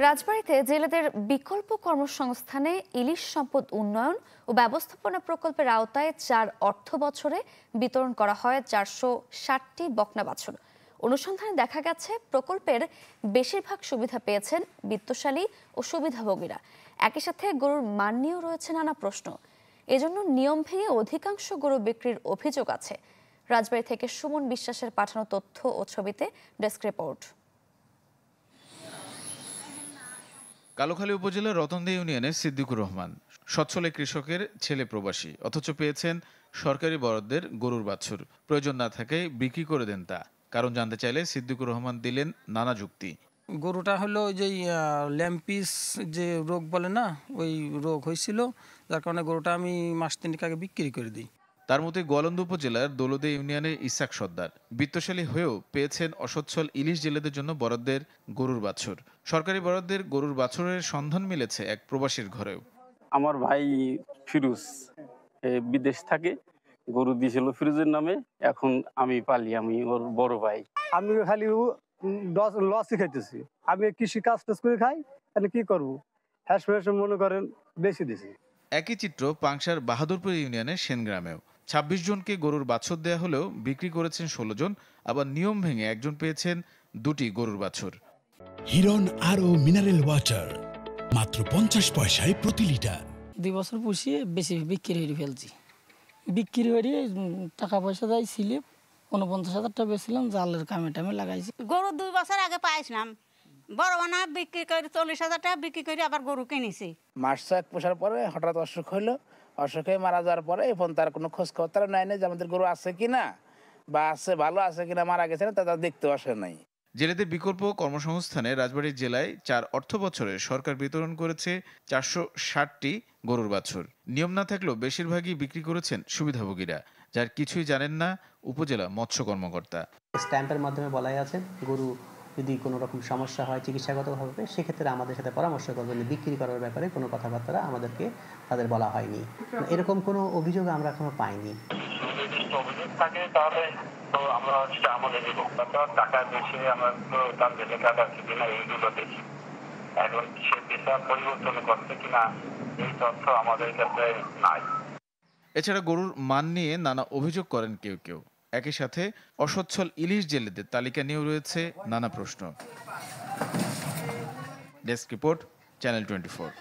রাজবাড়ীতে জেলেদের বিকল্প কর্মসংস্থানে ইলিশ সম্পদ উন্নয়ন ও ব্যবস্থাপনা প্রকল্পের আওতায় 4 অর্থ বছরে বিতরণ করা হয় 460টি বকনা বাছুর। অনুসন্ধানে দেখা গেছে প্রকল্পের বেশিরভাগ সুবিধা পেয়েছেন বিত্তশালী ও সুবিধাভোগীরা। একই সাথে গরুর মান নিয়েও রয়েছে নানা প্রশ্ন। এজন্য নিয়ম ভেঙে অধিকাংশ গরু বিক্রির অভিযোগ আছে। রাজবাড়ী থেকে সুমন বিশ্বাসের পাঠানো তথ্য ও ছবিতে ডেস্ক রিপোর্ট। কালোখালী উপজেলার রতনদী ইউনিয়নের সিদ্দিকুর রহমান সচ্ছল কৃষকের ছেলে প্রবাসী, অথচ পেয়েছেন সরকারি বরাদ্দের গরুর বাছুর। প্রয়োজন না থাকায় বিক্রি করে দেন তা। কারণ জানতে চাইলে সিদ্দিকুর রহমান দিলেন নানা যুক্তি। গরুটা হলো ওই যে ল্যাম্পিস যে রোগ বলে না, ওই রোগ হয়েছিল, যার কারণে গরুটা আমি মাস 3 আগে বিক্রি করে দিই। তার মতে গোয়ালন্দ উপজেলার দৌলদে ইউনিয়নের ইসাক সর্দার বিত্তশালী হয়েও পেয়েছেন অসচ্ছল ইলিশ জেলেদের জন্য বরাদ্দের গরুর বাছুর। সরকারি বরাদ্দের গরুর বাছুরের সন্ধান মিলেছে এক প্রবাসীর ঘরেও। আমার ভাই ফিরোজ বিদেশ থাকে, গরু দিয়েছিল ফিরোজের নামে, এখন আমি পালি, আমি ওর বড় ভাই। আমি খালি লসই খাইতেছি, আমি কৃষি কাজ টাজ করে খাই, তাহলে কি করবো? হ্যাশ মনে করেন বেশি দিছি। একই চিত্র পাংশার বাহাদুরপুর ইউনিয়নের সেনগ্রামেও 26 জনকে গরুর বাছুর দেয়া হলেও বিক্রি করেছেন 16 জন। আবার নিয়ম ভেঙে একজন পেয়েছেন 2টি গরুর বাছুর। হিরন আরও মিনারেল ওয়াটার মাত্র 50 পয়সায় প্রতি লিটার। 2 বছর পুষিয়ে বেশি বিক্রি হয়ে ফেলছি। বিক্রি হয়ে টাকা পয়সা যাই স্লিপ 49,000 টাকা বেছিলাম, জালের কামে টামে লাগাইছি। গরু 2 বছর আগে পাইছিলাম, বড় বানা বিক্রি করে 40,000 টাকা বিক্রি করে আবার গরু কিনেছি। মাস 6 পোষার পরে হঠাৎ অসুখ হইলো, অসুখ হয়ে মারা যাওয়ার পরে এখন তার কোনো খোঁজ খবর তারা নেয় না যে আমাদের গরু আছে কিনা বা আছে ভালো আছে কিনা, মারা গেছে না তা দেখতেও আসে নাই। জেলেদের বিকল্প কর্মসংস্থানে রাজবাড়ী জেলায় 4 অর্থ বছরে সরকার বিতরণ করেছে 460টি গরুর বাছুর। নিয়ম না থাকলেও বেশিরভাগই বিক্রি করেছেন সুবিধাভোগীরা, যার কিছুই জানেন না উপজেলা মৎস্য কর্মকর্তা। স্ট্যাম্পের মাধ্যমে বলাই আছে গরু যদি কোনো রকম সমস্যা হয় চিকিৎসাগতভাবে, সেক্ষেত্রে আমাদের সাথে পরামর্শ করবেন। বিক্রি করার ব্যাপারে কোনো কথাবার্তা আমাদেরকে তাদের বলা হয়নি, এরকম কোনো অভিযোগ আমরা এখনো পাইনি। এছাড়া গরুর মান নিয়ে নানা অভিযোগ করেন কেউ কেউ। একই সাথে অসচ্ছল ইলিশ জেলেদের তালিকা নিয়েও রয়েছে নানা প্রশ্ন। Desk report, channel 24।